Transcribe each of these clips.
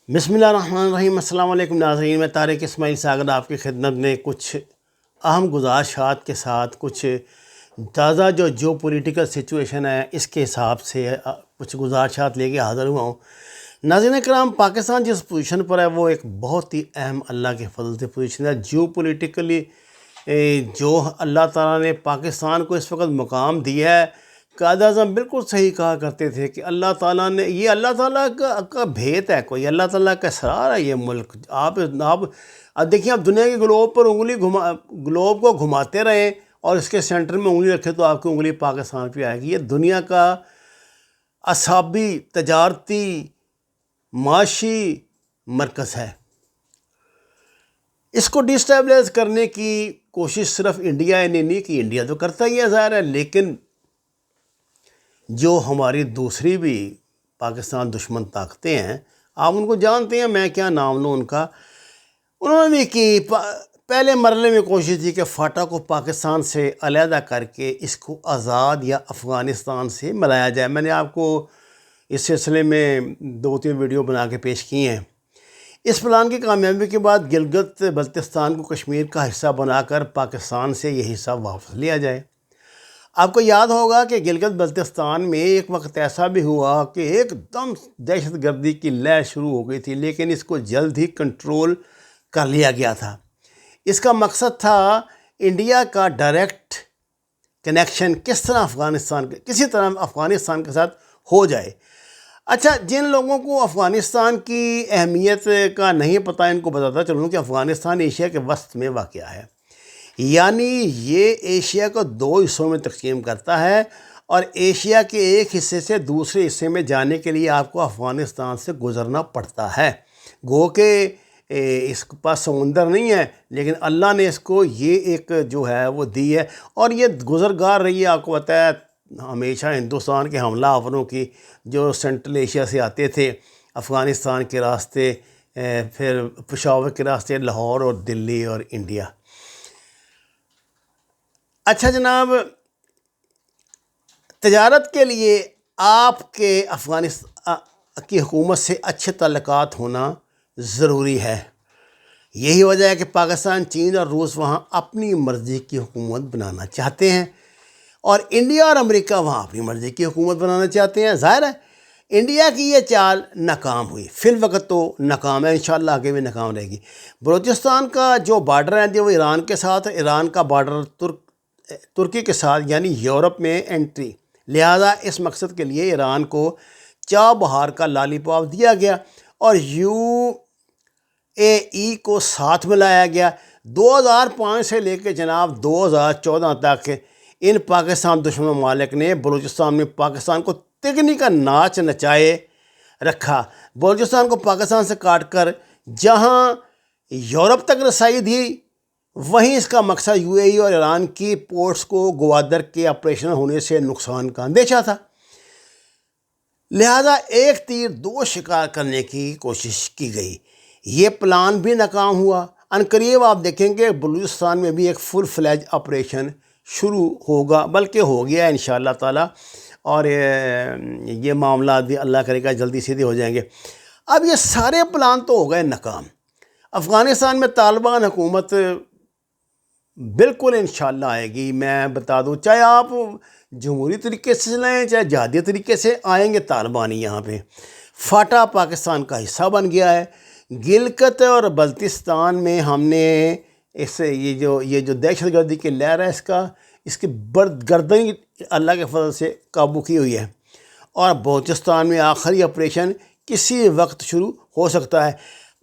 بسم اللہ الرحمن الرحیم۔ السلام علیکم ناظرین، میں طارق اسماعیل ساگر آپ کی خدمت میں کچھ اہم گزارشات کے ساتھ کچھ تازہ جو پولیٹیکل سچویشن ہے اس کے حساب سے کچھ گزارشات لے کے حاضر ہوا ہوں۔ ناظرین کرام، پاکستان جس پوزیشن پر ہے وہ ایک بہت ہی اہم اللہ کے فضل سے پوزیشن ہے۔ جو پولیٹیکلی جو اللہ تعالیٰ نے پاکستان کو اس وقت مقام دیا ہے، قائد اعظم بالکل صحیح کہا کرتے تھے کہ اللہ تعالیٰ نے یہ اللہ تعالیٰ کا بھیت ہے، کوئی اللہ تعالیٰ کا اسرار ہے یہ ملک۔ آپ اب دیکھیں، آپ دنیا کے گلوب پر گلوب کو گھماتے رہیں اور اس کے سینٹر میں انگلی رکھیں تو آپ کی انگلی پاکستان پہ آئے گی۔ یہ دنیا کا اعصابی، تجارتی، معاشی مرکز ہے۔ اس کو ڈیسٹیبلائز کرنے کی کوشش صرف انڈیا نے نہیں کی، انڈیا تو کرتا ہی ہے ظاہر ہے، لیکن جو ہماری دوسری بھی پاکستان دشمن طاقتیں ہیں، آپ ان کو جانتے ہیں، میں کیا نام لوں ان کا، انہوں نے بھی کی پہلے مرحلے میں کوشش تھی کہ فاٹا کو پاکستان سے علیحدہ کر کے اس کو آزاد یا افغانستان سے ملایا جائے۔ میں نے آپ کو اس سلسلے میں 2-3 ویڈیو بنا کے پیش کی ہیں۔ اس پلان کی کامیابی کے بعد گلگت بلتستان کو کشمیر کا حصہ بنا کر پاکستان سے یہ حصہ واپس لیا جائے۔ آپ کو یاد ہوگا کہ گلگت بلتستان میں ایک وقت ایسا بھی ہوا کہ ایک دم دہشت گردی کی لہر شروع ہو گئی تھی، لیکن اس کو جلد ہی کنٹرول کر لیا گیا تھا۔ اس کا مقصد تھا انڈیا کا ڈائریکٹ کنیکشن کس طرح کسی طرح افغانستان کے ساتھ ہو جائے۔ اچھا، جن لوگوں کو افغانستان کی اہمیت کا نہیں پتہ، ان کو بتاتا چلوں کہ افغانستان ایشیا کے وسط میں واقع ہے، یعنی یہ ایشیا کو 2 حصوں میں تقسیم کرتا ہے، اور ایشیا کے ایک حصے سے دوسرے حصے میں جانے کے لیے آپ کو افغانستان سے گزرنا پڑتا ہے۔ گو کہ اس کے پاس سمندر نہیں ہے، لیکن اللہ نے اس کو یہ ایک جو ہے وہ دی ہے، اور یہ گزرگار رہی ہے۔ آپ کو پتہ ہے ہمیشہ ہندوستان کے حملہ آوروں کی جو سینٹرل ایشیا سے آتے تھے افغانستان کے راستے، پھر پشاور کے راستے لاہور اور دلی اور انڈیا۔ اچھا جناب، تجارت کے لیے آپ کے افغانستان کی حکومت سے اچھے تعلقات ہونا ضروری ہے۔ یہی وجہ ہے کہ پاکستان، چین اور روس وہاں اپنی مرضی کی حکومت بنانا چاہتے ہیں، اور انڈیا اور امریکہ وہاں اپنی مرضی کی حکومت بنانا چاہتے ہیں۔ ظاہر ہے انڈیا کی یہ چال ناکام ہوئی، فی الوقت تو ناکام ہے، انشاءاللہ آگے بھی ناکام رہے گی۔ بلوچستان کا جو بارڈر ہے جو وہ ایران کے ساتھ، ایران کا بارڈر ترکی کے ساتھ، یعنی یورپ میں انٹری، لہذا اس مقصد کے لیے ایران کو چاہ بہار کا لالی پاپ دیا گیا اور UAE کو ساتھ ملایا گیا۔ 2005 سے لے کے جناب 2014 تک ان پاکستان دشمن ممالک نے بلوچستان میں پاکستان کو تگنی کا ناچ نچائے رکھا۔ بلوچستان کو پاکستان سے کاٹ کر جہاں یورپ تک رسائی دی، وہیں اس کا مقصد UAE اور ایران کی پورٹس کو گوادر کے آپریشن ہونے سے نقصان کا اندیشہ تھا، لہذا ایک تیر 2 شکار کرنے کی کوشش کی گئی۔ یہ پلان بھی ناکام ہوا۔ عنقریب آپ دیکھیں گے بلوچستان میں بھی ایک فل فلیج آپریشن شروع ہوگا، بلکہ ہو گیا ہے انشاءاللہ تعالی، اور یہ معاملات بھی اللہ کرے گا جلدی سیدھے ہو جائیں گے۔ اب یہ سارے پلان تو ہو گئے ناکام۔ افغانستان میں طالبان حکومت بالکل انشاءاللہ آئے گی، میں بتا دوں، چاہے آپ جمہوری طریقے سے لیں چاہے جہادی طریقے سے، آئیں گے طالبانی یہاں پہ۔ فاٹا پاکستان کا حصہ بن گیا ہے۔ گلگت اور بلتستان میں ہم نے یہ جو دہشت گردی کی لہر ہے اس کی گردن اللہ کے فضل سے قابو کی ہوئی ہے، اور بلوچستان میں آخری آپریشن کسی وقت شروع ہو سکتا ہے۔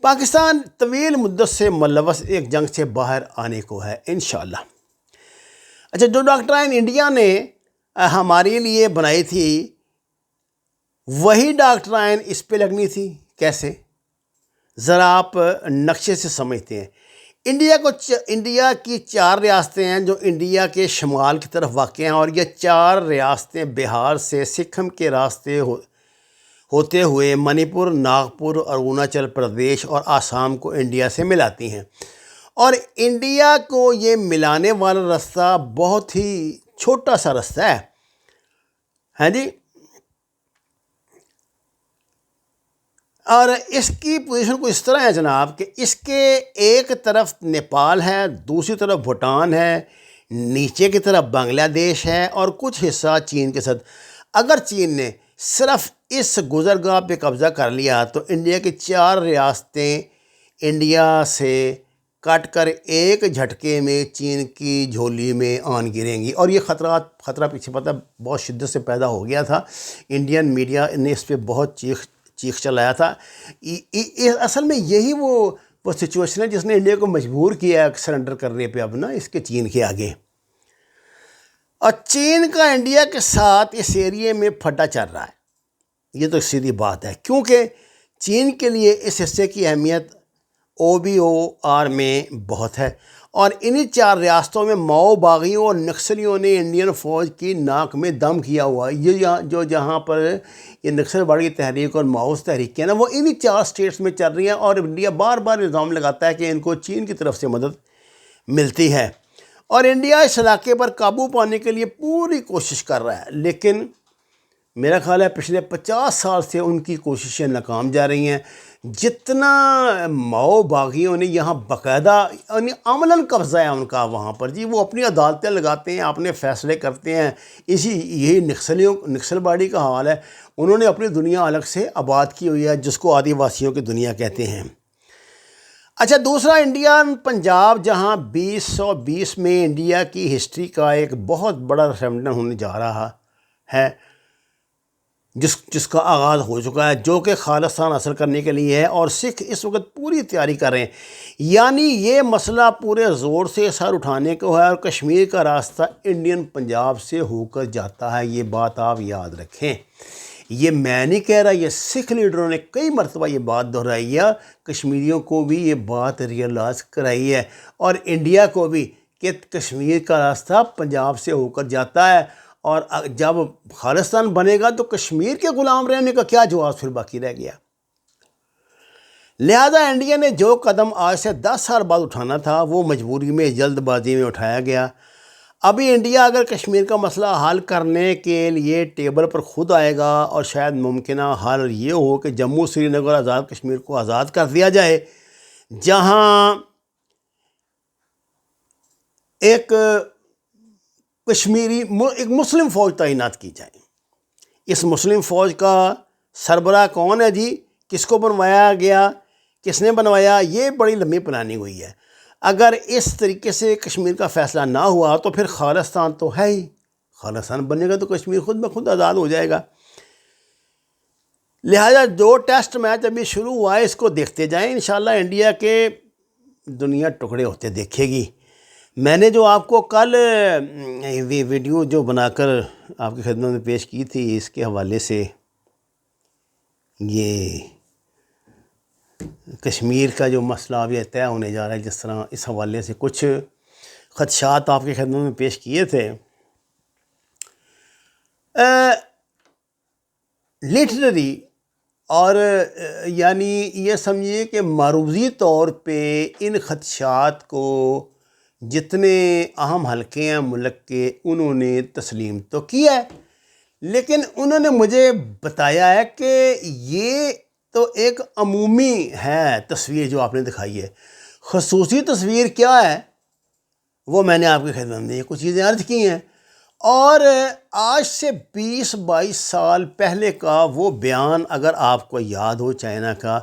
پاکستان طویل مدت سے ملوث ایک جنگ سے باہر آنے کو ہے انشاءاللہ۔ اچھا، جو ڈاکٹرائن انڈیا نے ہمارے لیے بنائی تھی وہی ڈاکٹرائن اس پہ لگنی تھی، کیسے؟ ذرا آپ نقشے سے سمجھتے ہیں۔ انڈیا کی 4 ریاستیں ہیں جو انڈیا کے شمال کی طرف واقع ہیں، اور یہ 4 ریاستیں بہار سے سکم کے راستے ہوتے ہوئے منی پور، ناگپور، اروناچل پردیش اور آسام کو انڈیا سے ملاتی ہیں، اور انڈیا کو یہ ملانے والا راستہ بہت ہی چھوٹا سا راستہ ہے، ہاں جی۔ اور اس کی پوزیشن کو اس طرح ہے جناب کہ اس کے ایک طرف نیپال ہے، دوسری طرف بھوٹان ہے، نیچے کی طرف بنگلہ دیش ہے اور کچھ حصہ چین کے ساتھ۔ اگر چین نے صرف اس گزرگاہ پہ قبضہ کر لیا تو انڈیا کی 4 ریاستیں انڈیا سے کٹ کر ایک جھٹکے میں چین کی جھولی میں آن گریں گی، اور یہ خطرہ پیچھے پتہ بہت شدت سے پیدا ہو گیا تھا۔ انڈین میڈیا نے اس پہ بہت چیخ چلایا تھا۔ اصل میں یہی وہ سچویشن ہے جس نے انڈیا کو مجبور کیا ہے سرنڈر کرنے پہ اب نا اس کے چین کے آگے۔ اور چین کا انڈیا کے ساتھ اس ایریے میں پھٹا چل رہا ہے، یہ تو سیدھی بات ہے، کیونکہ چین کے لیے اس حصے کی اہمیت OBOR میں بہت ہے، اور انہی 4 ریاستوں میں ماؤ باغیوں اور نکسلیوں نے انڈین فوج کی ناک میں دم کیا ہوا ہے۔ جہاں پر یہ نکسل باڑی تحریک اور ماؤز تحریک ہے نا، وہ انہی 4 اسٹیٹس میں چل رہی ہیں، اور انڈیا بار بار الزام لگاتا ہے کہ ان کو چین کی طرف سے مدد ملتی ہے، اور انڈیا اس علاقے پر قابو پانے کے لیے پوری کوشش کر رہا ہے، لیکن میرا خیال ہے پچھلے 50 سال سے ان کی کوششیں ناکام جا رہی ہیں۔ جتنا ماؤ باغیوں نے یہاں باقاعدہ عملاً قبضہ ہے ان کا وہاں پر، جی وہ اپنی عدالتیں لگاتے ہیں، اپنے فیصلے کرتے ہیں، یہی نکسل باڑی کا حال ہے۔ انہوں نے اپنی دنیا الگ سے آباد کی ہوئی ہے جس کو آدی واسیوں کی دنیا کہتے ہیں۔ اچھا، دوسرا انڈین پنجاب، جہاں 2020 میں انڈیا کی ہسٹری کا ایک بہت بڑا ریفرنڈم ہونے جا رہا ہے، جس کا آغاز ہو چکا ہے، جو کہ خالصتاً حاصل کرنے کے لیے ہے، اور سکھ اس وقت پوری تیاری کر رہے ہیں۔ یعنی یہ مسئلہ پورے زور سے سر اٹھانے کو ہے، اور کشمیر کا راستہ انڈین پنجاب سے ہو کر جاتا ہے، یہ بات آپ یاد رکھیں۔ یہ میں نہیں کہہ رہا، یہ سکھ لیڈروں نے کئی مرتبہ یہ بات دہرائی ہے، کشمیریوں کو بھی یہ بات ریئلائز کرائی ہے، اور انڈیا کو بھی، کہ کشمیر کا راستہ پنجاب سے ہو کر جاتا ہے، اور جب خالصتاً بنے گا تو کشمیر کے غلام رہنے کا کیا جواز پھر باقی رہ گیا؟ لہذا انڈیا نے جو قدم آج سے 10 سال بعد اٹھانا تھا وہ مجبوری میں، جلد بازی میں اٹھایا گیا۔ ابھی انڈیا اگر کشمیر کا مسئلہ حل کرنے کے لیے ٹیبل پر خود آئے گا، اور شاید ممکنہ حل یہ ہو کہ جموں سری نگر آزاد کشمیر کو آزاد کر دیا جائے، جہاں ایک ایک مسلم فوج تعینات کی جائے۔ اس مسلم فوج کا سربراہ کون ہے جی؟ کس کو بنوایا گیا؟ کس نے بنوایا؟ یہ بڑی لمبی پلاننگ ہوئی ہے۔ اگر اس طریقے سے کشمیر کا فیصلہ نہ ہوا تو پھر خالصتان تو ہے ہی، خالصتان بنے گا تو کشمیر خود بخود آزاد ہو جائے گا۔ لہذا جو ٹیسٹ میچ ابھی شروع ہوا ہے اس کو دیکھتے جائیں، انشاءاللہ انڈیا کے دنیا ٹکڑے ہوتے دیکھے گی۔ میں نے جو آپ کو کل ویڈیو جو بنا کر آپ کی خدمت میں پیش کی تھی، اس کے حوالے سے یہ کشمیر کا جو مسئلہ اب یہ طے ہونے جا رہا ہے، جس طرح اس حوالے سے کچھ خدشات آپ کی خدمت میں پیش کیے تھے، لٹرری اور یعنی یہ سمجھیے کہ معروضی طور پہ ان خدشات کو جتنے اہم حلقے ہیں ملک کے، انہوں نے تسلیم تو کیا ہے، لیکن انہوں نے مجھے بتایا ہے کہ یہ تو ایک عمومی ہے تصویر جو آپ نے دکھائی ہے، خصوصی تصویر کیا ہے وہ میں نے آپ کی خدمت میں یہ کچھ چیزیں عرض کی ہیں۔ اور آج سے 20-22 سال پہلے کا وہ بیان اگر آپ کو یاد ہو چائنا کا،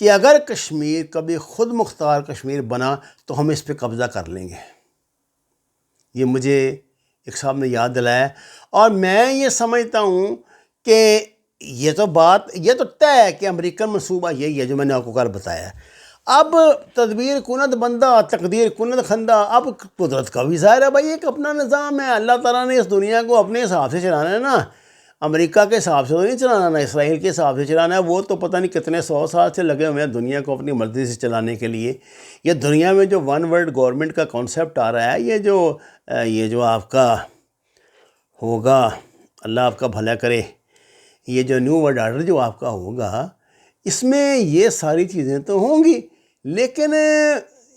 کہ اگر کشمیر کبھی خود مختار کشمیر بنا تو ہم اس پہ قبضہ کر لیں گے، یہ مجھے ایک صاحب نے یاد دلایا، اور میں یہ سمجھتا ہوں کہ یہ تو طے ہے کہ امریکن منصوبہ یہی ہے جو میں نے آپ کو کل بتایا ہے۔ اب تدبیر کند بندہ تقدیر کند خندہ، اب قدرت کا بھی ظاہر ہے بھائی، ایک اپنا نظام ہے، اللہ تعالیٰ نے اس دنیا کو اپنے حساب سے چلانا ہے نا، امریکہ کے حساب سے تو نہیں چلانا، نا اسرائیل کے حساب سے چلانا ہے، وہ تو پتہ نہیں کتنے 100 سال سے لگے ہوئے ہیں دنیا کو اپنی مرضی سے چلانے کے لیے۔ یہ دنیا میں جو ون ورلڈ گورنمنٹ کا کانسیپٹ آ رہا ہے، یہ جو آپ کا ہوگا، اللہ آپ کا بھلا کرے، یہ جو نیو ورلڈ آرڈر جو آپ کا ہوگا، اس میں یہ ساری چیزیں تو ہوں گی، لیکن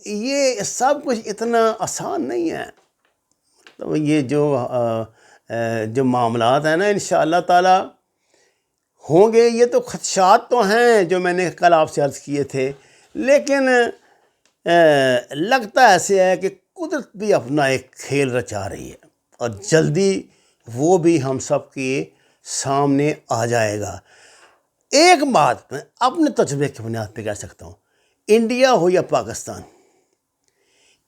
یہ سب کچھ اتنا آسان نہیں ہے۔ تو یہ جو معاملات ہیں نا، انشاءاللہ تعالی ہوں گے، یہ تو خدشات تو ہیں جو میں نے کل آپ سے عرض کیے تھے، لیکن لگتا ایسے ہے کہ قدرت بھی اپنا ایک کھیل رچا رہی ہے اور جلدی وہ بھی ہم سب کے سامنے آ جائے گا۔ ایک بات میں اپنے تجربے کی بنیاد پہ کہہ سکتا ہوں، انڈیا ہو یا پاکستان،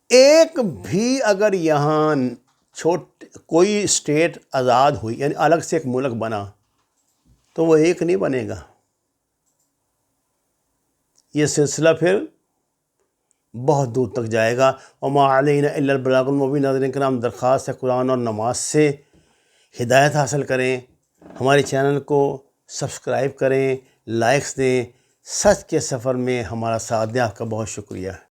ایک بھی اگر یہاں کوئی اسٹیٹ آزاد ہوئی، یعنی الگ سے ایک ملک بنا، تو وہ ایک نہیں بنے گا۔ یہ سلسلہ پھر بہت دور تک جائے گا۔ وما علینا الا البلاغ المبین۔ ناظرین کرام، درخواست ہے قرآن اور نماز سے ہدایت حاصل کریں، ہمارے چینل کو سبسکرائب کریں، لائکس دیں، سچ کے سفر میں ہمارا ساتھ دیں۔ آپ کا بہت شکریہ۔